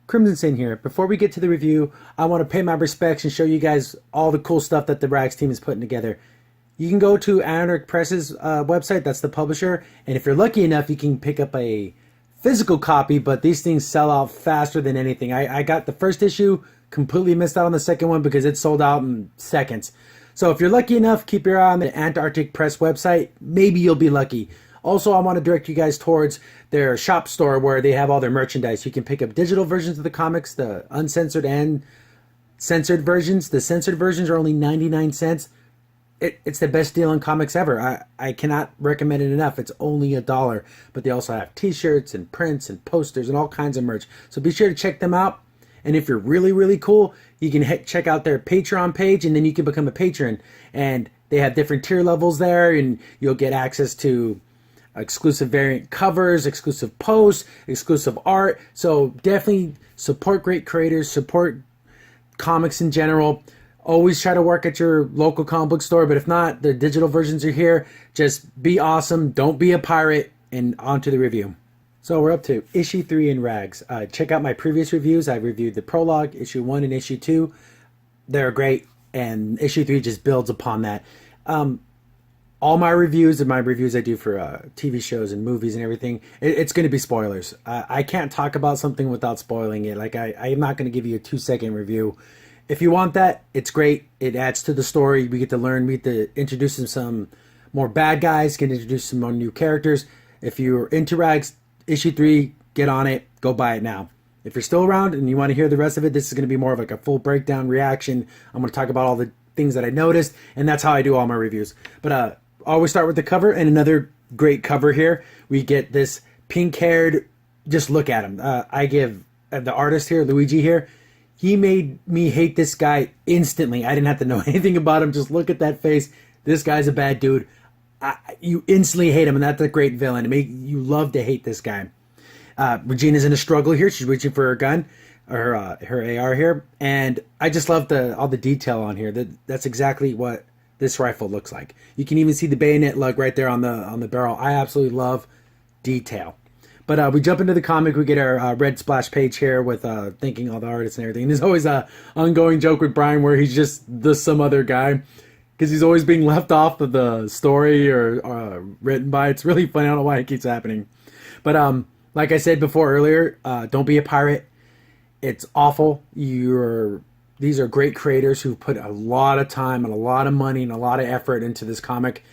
Crimson Sin here. Before we get to the review, I want to pay my respects and show you guys all the cool stuff that the Rags team is putting together. You can go to Antarctic Press's website, that's the publisher, and if you're lucky enough, you can pick up a physical copy, but these things sell out faster than anything. I got the first issue, completely missed out on the second one because it sold out in seconds. So if you're lucky enough, keep your eye on the Antarctic Press website. Maybe you'll be lucky. Also, I want to direct you guys towards their shop store where they have all their merchandise. You can pick up digital versions of the comics, the uncensored and censored versions. The censored versions are only 99 cents. It's the best deal on comics ever. I cannot recommend it enough. It's only $1. But they also have t-shirts and prints and posters and all kinds of merch. So be sure to check them out. And if you're really, really cool, you can check out their Patreon page, and then you can become a patron. And they have different tier levels there, and you'll get access to exclusive variant covers, exclusive posts, exclusive art. So definitely support great creators, support comics in general. Always try to work at your local comic book store, but if not, the digital versions are here. Just be awesome, don't be a pirate, and on to the review. So we're up to issue 3 in Rags. Check out my previous reviews. I reviewed the prologue, issue 1 and issue 2. They're great, and issue 3 just builds upon that. All my reviews and my reviews I do for TV shows and movies and everything, it's going to be spoilers. I can't talk about something without spoiling it. Like I am not going to give you a 2-second review. If you want that, it's great. It adds to the story. We get to learn, we get to introduce some more bad guys, get to introduce some more new characters. If you're into Rags, issue 3, get on it. Go buy it now. If you're still around and you want to hear the rest of it, this is going to be more of like a full breakdown reaction. I'm going to talk about all the things that I noticed, and that's how I do all my reviews. But always start with the cover, and another great cover here. We get this pink-haired, just look at him. I give the artist here, Luigi here, he made me hate this guy instantly. I didn't have to know anything about him. Just look at that face. This guy's a bad dude. You instantly hate him, and that's a great villain. You love to hate this guy. Regina's in a struggle here. She's reaching for her gun, or her AR here, and I just love all the detail on here. That's exactly what this rifle looks like. You can even see the bayonet lug right there on the barrel. I absolutely love detail. But we jump into the comic. We get our red splash page here with thanking all the artists and everything. And there's always a ongoing joke with Brian where he's just some other guy because he's always being left off of the story or written by. It's really funny. I don't know why it keeps happening. But like I said before earlier, don't be a pirate. It's awful. These are great creators who put a lot of time and a lot of money and a lot of effort into this comic.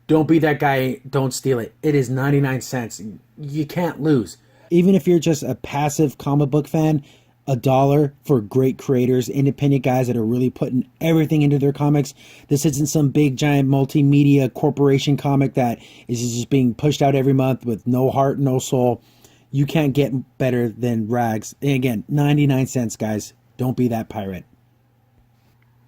Don't be that guy. Don't steal it. It is 99 cents. You can't lose. Even if you're just a passive comic book fan, $1 for great creators, independent guys that are really putting everything into their comics. This isn't some big giant multimedia corporation comic that is just being pushed out every month with no heart, no soul. You can't get better than Rags. And again, 99 cents, guys. Don't be that pirate.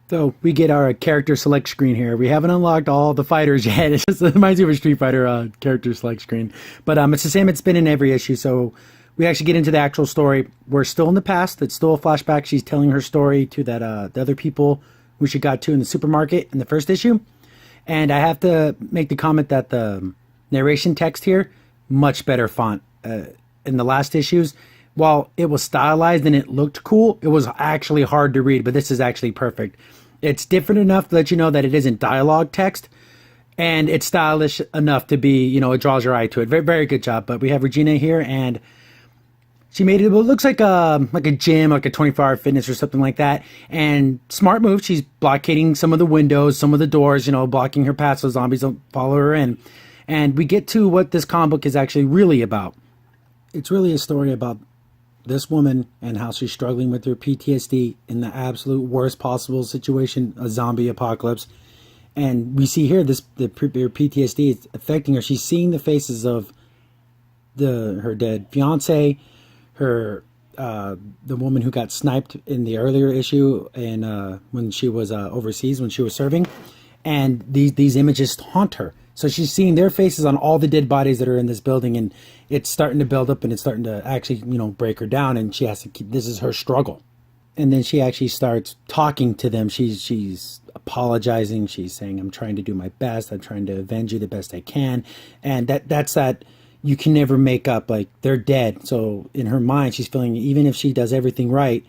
So we get our character select screen here. We haven't unlocked all the fighters yet. It just reminds me of a Street Fighter character select screen. But it's the same it's been in every issue. So we actually get into the actual story. We're still in the past. It's still a flashback. She's telling her story to the other people who she got to in the supermarket in the first issue. And I have to make the comment that the narration text here, much better font. In the last issues, while it was stylized and it looked cool, it was actually hard to read, but this is actually perfect. It's different enough to let you know that it isn't dialogue text, and it's stylish enough to be, it draws your eye to it. Very, very good job. But we have Regina here, and she made it looks like a gym, like a 24-hour fitness or something like that. And smart move, she's blockading some of the windows, some of the doors, blocking her path so zombies don't follow her in. And we get to what this comic book is actually really about. It's really a story about this woman and how she's struggling with her PTSD in the absolute worst possible situation, a zombie apocalypse. And we see here her PTSD is affecting her. She's seeing the faces of her dead fiance, the woman who got sniped in the earlier issue, and when she was overseas, when she was serving. And these images haunt her. So she's seeing their faces on all the dead bodies that are in this building, and it's starting to build up, and it's starting to actually, break her down, and she has to this is her struggle. And then she actually starts talking to them. She's apologizing. She's saying, I'm trying to do my best. I'm trying to avenge you the best I can. And that's that, you can never make up, like, they're dead. So in her mind, she's feeling even if she does everything right,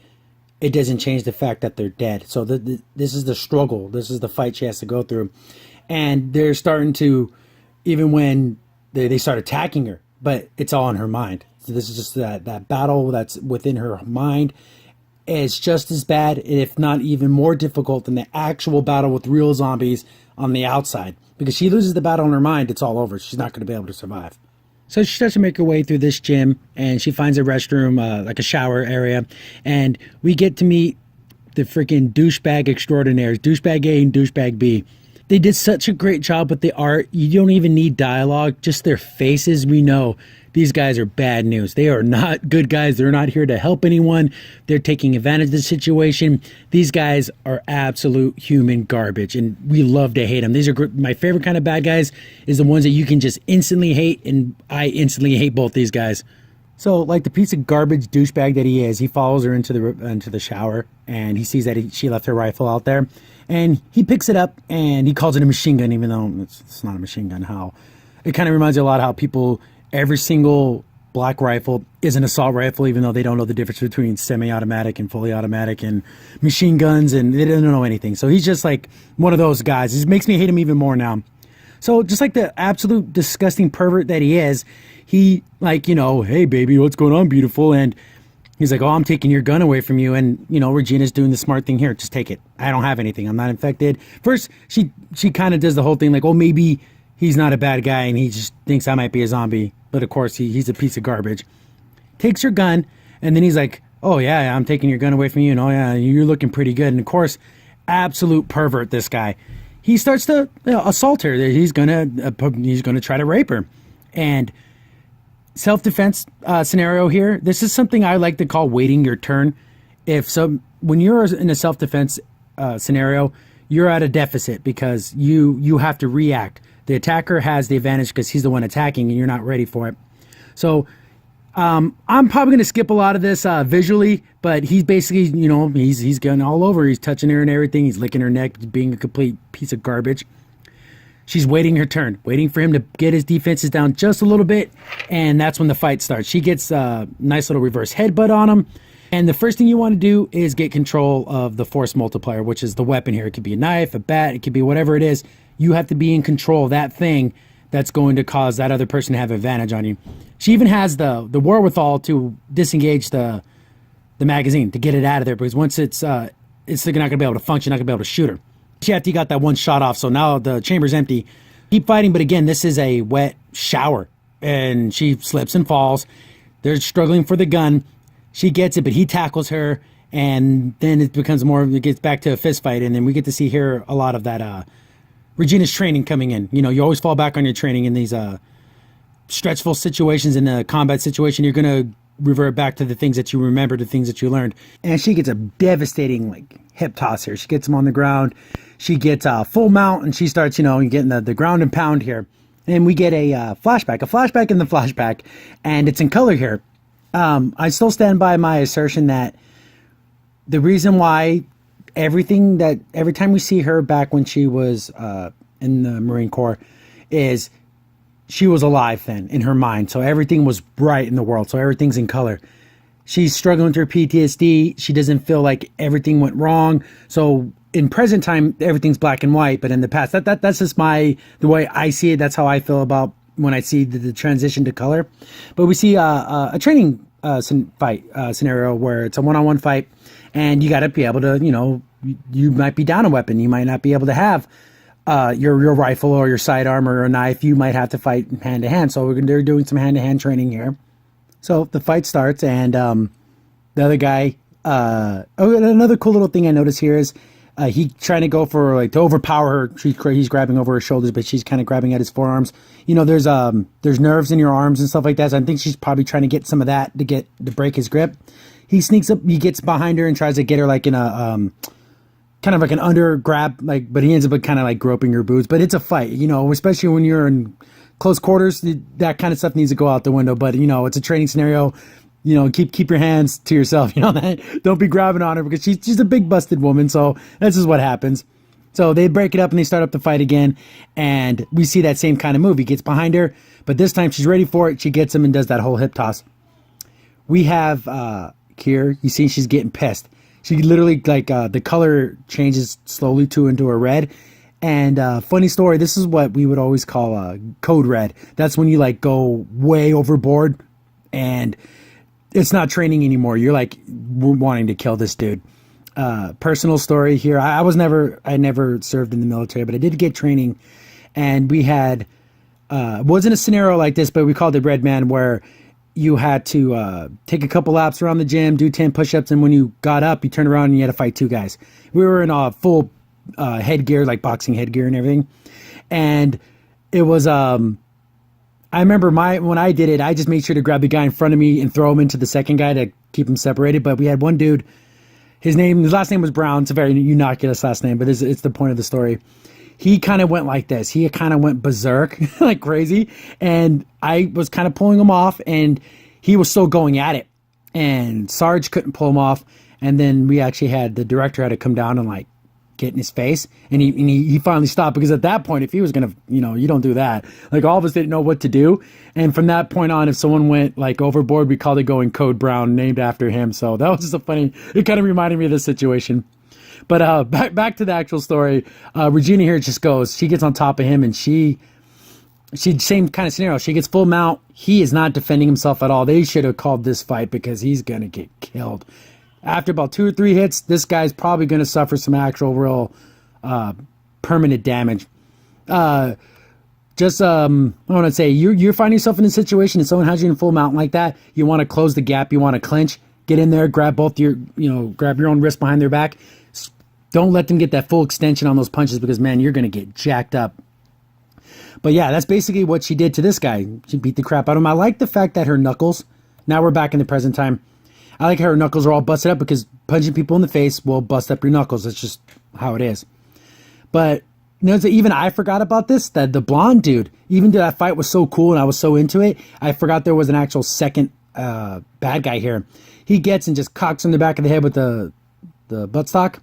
it doesn't change the fact that they're dead. So this is the struggle. This is the fight she has to go through. And they're starting to, even when they start attacking her, but it's all in her mind. So this is just that battle that's within her mind. It's just as bad, if not even more difficult than the actual battle with real zombies on the outside. Because she loses the battle in her mind, it's all over. She's not going to be able to survive. So she starts to make her way through this gym, and she finds a restroom, like a shower area, and we get to meet the freaking douchebag extraordinaires, douchebag A and douchebag B. They did such a great job with the art. You don't even need dialogue, just their faces. We know these guys are bad news. They are not good guys. They're not here to help anyone. They're taking advantage of the situation. These guys are absolute human garbage, and we love to hate them. These are my favorite kind of bad guys is the ones that you can just instantly hate, and I instantly hate both these guys. So, like the piece of garbage douchebag that he is, he follows her into the shower, and he sees that she left her rifle out there, and he picks it up, and he calls it a machine gun, even though it's not a machine gun. How it kind of reminds you a lot of how people, every single black rifle is an assault rifle, even though they don't know the difference between semi-automatic and fully automatic and machine guns, and they don't know anything. So he's just like one of those guys. It makes me hate him even more now. So just like the absolute disgusting pervert that he is, he, like, you know, hey baby, what's going on, beautiful? And he's like, oh, I'm taking your gun away from you. And, you know, Regina's doing the smart thing here. Just take it. I don't have anything. I'm not infected. First, she kind of does the whole thing like, oh, maybe he's not a bad guy and he just thinks I might be a zombie. But of course, he's a piece of garbage. Takes her gun, and then he's like, oh yeah, I'm taking your gun away from you. And oh yeah, you're looking pretty good. And of course, absolute pervert, this guy. He starts to assault her. He's gonna try to rape her. And self-defense scenario here. This is something I like to call waiting your turn. When you're in a self-defense scenario, you're at a deficit because you have to react. The attacker has the advantage because he's the one attacking and you're not ready for it. So I'm probably going to skip a lot of this visually, but he's basically, you know, he's going all over. He's touching her and everything. He's licking her neck, being a complete piece of garbage. She's waiting her turn, waiting for him to get his defenses down just a little bit, and that's when the fight starts. She gets a nice little reverse headbutt on him, and the first thing you want to do is get control of the force multiplier, which is the weapon here. It could be a knife, a bat, it could be whatever it is. You have to be in control of that thing that's going to cause that other person to have advantage on you. She even has the wherewithal to disengage the magazine, to get it out of there, because once it's not going to be able to function, not going to be able to shoot her. She after he got that one shot off, so now the chamber's empty. Keep fighting, but again, this is a wet shower, and she slips and falls. They're struggling for the gun. She gets it, but he tackles her, and then it gets back to a fist fight, and then we get to see here a lot of that Regina's training coming in. You know, you always fall back on your training in these stressful situations. In a combat situation, you're going to revert back to the things that you remember, the things that you learned. And she gets a devastating, like, hip toss here. She gets him on the ground. She gets a full mount, and she starts, you know, getting the ground and pound here. And we get a flashback in the flashback, and it's in color here. I still stand by my assertion that the reason why every time we see her back when she was in the Marine Corps is she was alive then in her mind. So everything was bright in the world. So everything's in color. She's struggling with her PTSD. She doesn't feel like everything went wrong. So in present time, everything's black and white. But in the past, that's just the way I see it. That's how I feel about when I see the transition to color. But we see a training fight scenario where it's a one-on-one fight. And you got to be able to, you know, you might be down a weapon. You might not be able to have your rifle or your sidearm or a knife. You might have to fight hand to hand. So they're doing some hand to hand training here. So the fight starts, and the other guy. Another cool little thing I noticed here is he trying to go for, like, to overpower her. He's grabbing over her shoulders, but she's kind of grabbing at his forearms. You know, there's nerves in your arms and stuff like that. So I think she's probably trying to get some of that to break his grip. He sneaks up, he gets behind her and tries to get her, like, in a kind of like an under grab, like, but he ends up kind of like groping her boobs. But it's a fight, you know, especially when you're in close quarters. That kind of stuff needs to go out the window. But, you know, it's a training scenario. You know, keep your hands to yourself. You know, that don't be grabbing on her because she's a big busted woman. So that's just what happens. So they break it up and they start up the fight again. And we see that same kind of move. He gets behind her, but this time she's ready for it. She gets him and does that whole hip toss. We have Kier. You see she's getting pissed. She literally, like, the color changes slowly into a red. And funny story, this is what we would always call code red. That's when you, like, go way overboard and it's not training anymore. You're like wanting to kill this dude. Personal story here. I never served in the military, but I did get training, and we had wasn't a scenario like this, but we called it Red Man, where you had to take a couple laps around the gym, do 10 push-ups, and when you got up, you turned around and you had to fight two guys. We were in full headgear, like boxing headgear and everything, and it was I remember when I did it, I just made sure to grab the guy in front of me and throw him into the second guy to keep him separated. But we had one dude. His last name was Brown. It's a very innocuous last name, but it's the point of the story. He kind of went like this. He kind of went berserk, like crazy. And I was kind of pulling him off, and he was still going at it. And Sarge couldn't pull him off. And then we actually had the director had to come down and like get in his face. And he finally stopped, because at that point, if he was going to, you don't do that. Like, all of us didn't know what to do. And from that point on, if someone went like overboard, we called it going Code Brown, named after him. So that was just it kind of reminded me of this situation. But back to the actual story. Regina here just goes, she gets on top of him, and she same kind of scenario. She gets full mount. He is not defending himself at all. They should have called this fight, because he's going to get killed. After about 2 or 3 hits, this guy's probably going to suffer some actual real permanent damage. I want to say, you're finding yourself in a situation and someone has you in full mount like that. You want to close the gap. You want to clinch. Get in there. Grab grab your own wrist behind their back. Don't let them get that full extension on those punches, because, man, you're going to get jacked up. But yeah, that's basically what she did to this guy. She beat the crap out of him. I like the fact that her knuckles, now we're back in the present time, I like how her knuckles are all busted up, because punching people in the face will bust up your knuckles. That's just how it is. But even I forgot about this, that the blonde dude, even though that fight was so cool and I was so into it, I forgot there was an actual second bad guy here. He gets and just cocks him in the back of the head with the buttstock,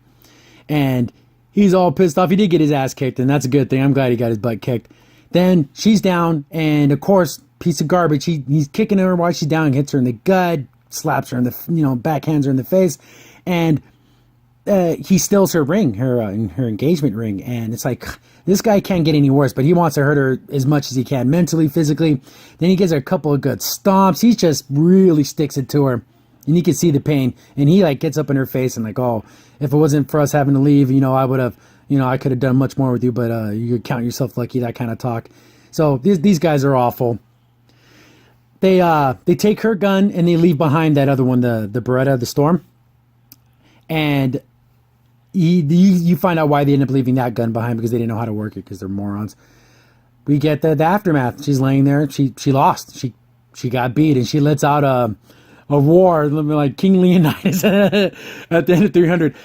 and he's all pissed off. He did get his ass kicked, and that's a good thing. I'm glad he got his butt kicked. Then she's down, and of course, piece of garbage. He's kicking her while she's down, hits her in the gut, slaps her in the, backhands her in the face, and he steals her ring, her engagement ring, and it's like, this guy can't get any worse, but he wants to hurt her as much as he can, mentally, physically. Then he gives her a couple of good stomps. He just really sticks it to her, and you can see the pain, and he like gets up in her face and like, oh, if it wasn't for us having to leave, I would have, I could have done much more with you, but you could count yourself lucky, that kind of talk. So these guys are awful. They take her gun and they leave behind that other one, the Beretta, the Storm. And you find out why they end up leaving that gun behind, because they didn't know how to work it, because they're morons. We get the aftermath. She's laying there. She lost. She got beat, and she lets out a war like King Leonidas at the end of 300.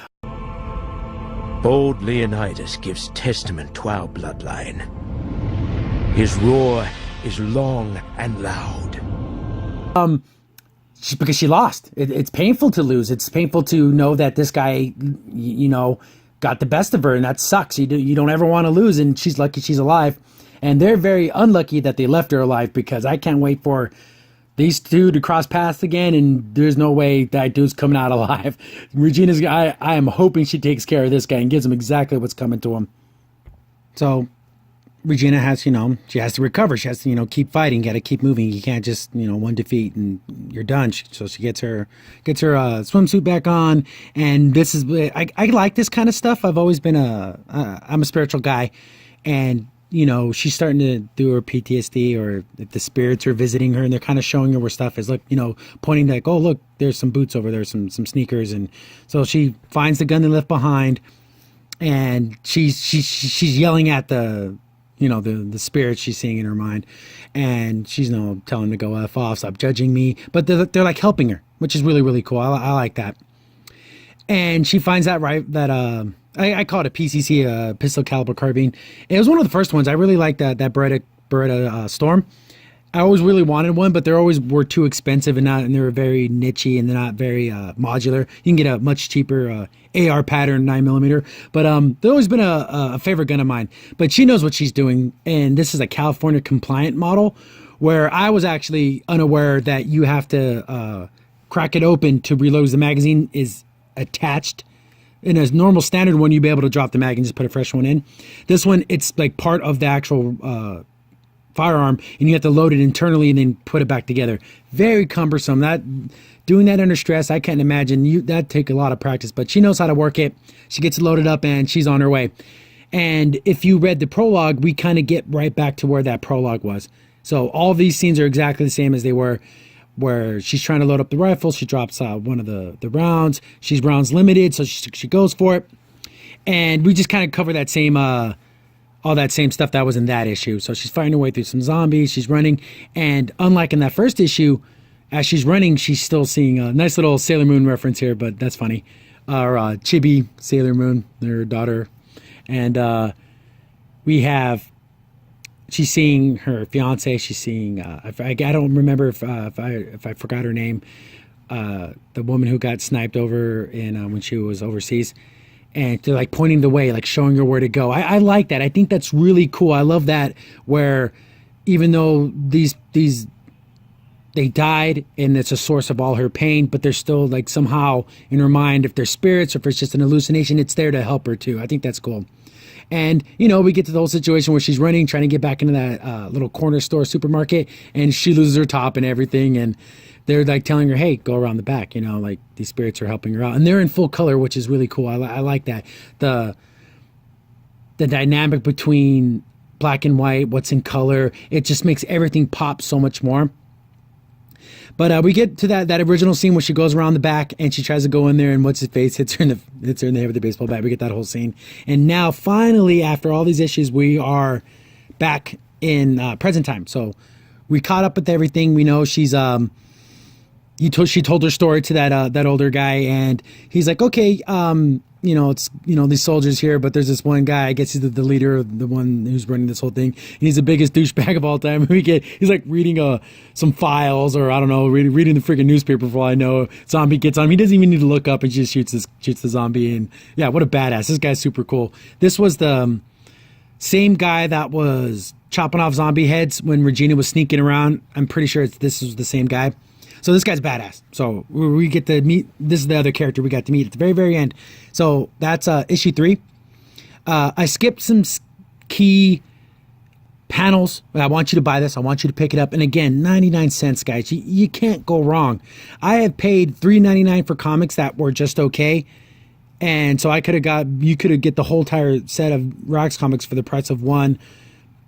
Bold Leonidas gives testament to our bloodline. His roar is long and loud. Because she lost. It's painful to lose. It's painful to know that this guy, got the best of her, and that sucks. You don't ever want to lose, and she's lucky she's alive. And they're very unlucky that they left her alive, because I can't wait for these two to cross paths again, and there's no way that dude's coming out alive. Regina's, I am hoping she takes care of this guy and gives him exactly what's coming to him. So Regina has, she has to recover. She has to, keep fighting. Got to keep moving. You can't just, one defeat and you're done. So she gets her swimsuit back on. And this is, I like this kind of stuff. I've always been I'm a spiritual guy, and she's starting to do her PTSD, or if the spirits are visiting her and they're kind of showing her where stuff is. Look, pointing like, oh, look, there's some boots over there, some sneakers. And so she finds the gun they left behind, and she's yelling at the spirits she's seeing in her mind, and she's telling them to go F off, stop judging me. But they're like helping her, which is really, really cool. I like that. And she finds out I call it a PCC, pistol caliber carbine. It was one of the first ones. I really liked that Beretta Storm. I always really wanted one, but they always were too expensive and they were very nichey and they're not very modular. You can get a much cheaper AR pattern 9mm, but they've always been a favorite gun of mine. But she knows what she's doing, and this is a California compliant model, where I was actually unaware that you have to crack it open to reload. The magazine is attached. In a normal standard one, you'd be able to drop the mag and just put a fresh one in. This one, it's like part of the actual firearm, and you have to load it internally and then put it back together. Very cumbersome. Doing that under stress, I can't imagine. That'd take a lot of practice, but she knows how to work it. She gets it loaded up and she's on her way. And if you read the prologue, we kind of get right back to where that prologue was. So all these scenes are exactly the same as they were, where she's trying to load up the rifle. She drops one of the rounds. She's rounds limited, so she goes for it. And we just kind of cover that same all that same stuff that was in that issue. So she's fighting her way through some zombies. She's running. And unlike in that first issue, as she's running, she's still seeing a nice little Sailor Moon reference here, but that's funny. Or Chibi, Sailor Moon, their daughter. And she's seeing her fiance. She's seeing, I don't remember if I forgot her name, the woman who got sniped over when she was overseas. And they're like pointing the way, like showing her where to go. I like that. I think that's really cool. I love that, where even though they died and it's a source of all her pain, but they're still like somehow in her mind, if they're spirits or if it's just an hallucination, it's there to help her too. I think that's cool. And, we get to the whole situation where she's running, trying to get back into that little corner store supermarket, and she loses her top and everything. And they're like telling her, hey, go around the back, like these spirits are helping her out. And they're in full color, which is really cool. I like that. The dynamic between black and white, what's in color, it just makes everything pop so much more. But we get to that original scene where she goes around the back and she tries to go in there, and what's his face hits her in the head with the baseball bat. We get that whole scene. And now finally, after all these issues, we are back in present time. So we caught up with everything. We know she's she told her story to that older guy, and he's like, okay, it's these soldiers here, but there's this one guy, I guess he's the leader, the one who's running this whole thing, and he's the biggest douchebag of all time. He's like reading some files, or I don't know, reading the freaking newspaper for all I know. Zombie gets on him. He doesn't even need to look up, and just shoots the zombie. And yeah, what a badass. This guy's super cool. This was the same guy that was chopping off zombie heads when Regina was sneaking around. I'm pretty sure this was the same guy. So this guy's badass. So we get to meet, this is the other character we got to meet at the very, very end. So that's issue 3. I skipped some key panels. I want you to buy this. I want you to pick it up. And again, 99 cents, guys. You can't go wrong. I have paid $3.99 for comics that were just okay. And so you could get the whole entire set of Rags comics for the price of one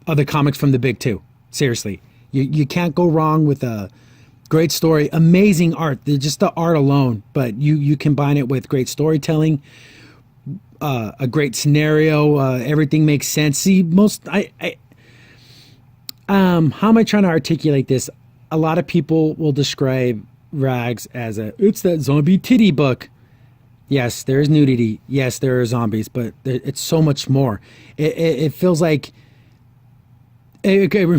of the comics from the big two. Seriously. You can't go wrong with a great story, amazing art, just the art alone, but you combine it with great storytelling, a great scenario, everything makes sense. See, how am I trying to articulate this? A lot of people will describe Rags as it's that zombie titty book. Yes, there is nudity. Yes, there are zombies, but it's so much more. It feels like, okay, you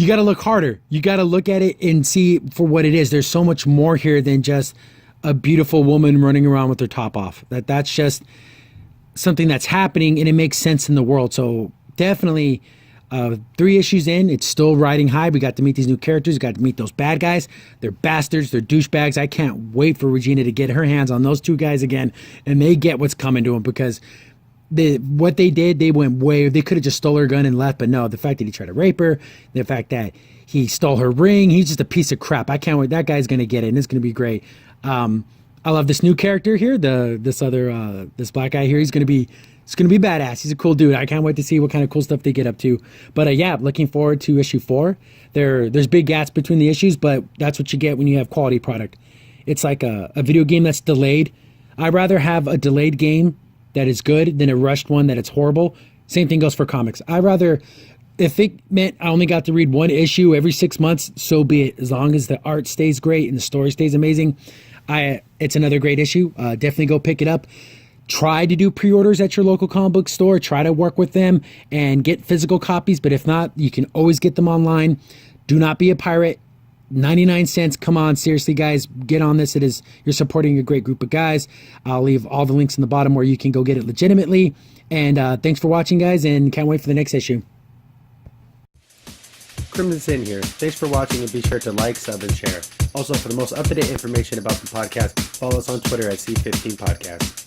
got to look harder. You got to look at it and see for what it is. There's so much more here than just a beautiful woman running around with her top off. That's just something that's happening, and it makes sense in the world. So definitely 3 issues in, it's still riding high. We got to meet these new characters. We got to meet those bad guys. They're bastards. They're douchebags. I can't wait for Regina to get her hands on those 2 guys again, and they get what's coming to them, because what they did, they went they could have just stole her gun and left, but no, the fact that he tried to rape her, the fact that he stole her ring, he's just a piece of crap. I can't wait. That guy's going to get it, and it's going to be great. I love this new character here, this black guy here. It's going to be badass. He's a cool dude. I can't wait to see what kind of cool stuff they get up to. But yeah, looking forward to issue 4. There's big gaps between the issues, but that's what you get when you have quality product. It's like a video game that's delayed. I'd rather have a delayed game that is good than a rushed one that it's horrible. Same thing goes for comics. I'd rather, if it meant I only got to read 1 issue every 6 months, so be it. As long as the art stays great and the story stays amazing, it's another great issue. Definitely go pick it up. Try to do pre-orders at your local comic book store. Try to work with them and get physical copies. But if not, you can always get them online. Do not be a pirate. 99 cents. Come on, seriously, guys, get on this. You're supporting a great group of guys. I'll leave all the links in the bottom where you can go get it legitimately. And thanks for watching, guys, and can't wait for the next issue. Crimson Sin here. Thanks for watching, and be sure to like, sub, and share. Also, for the most up-to-date information about the podcast, follow us on Twitter at C15 Podcast.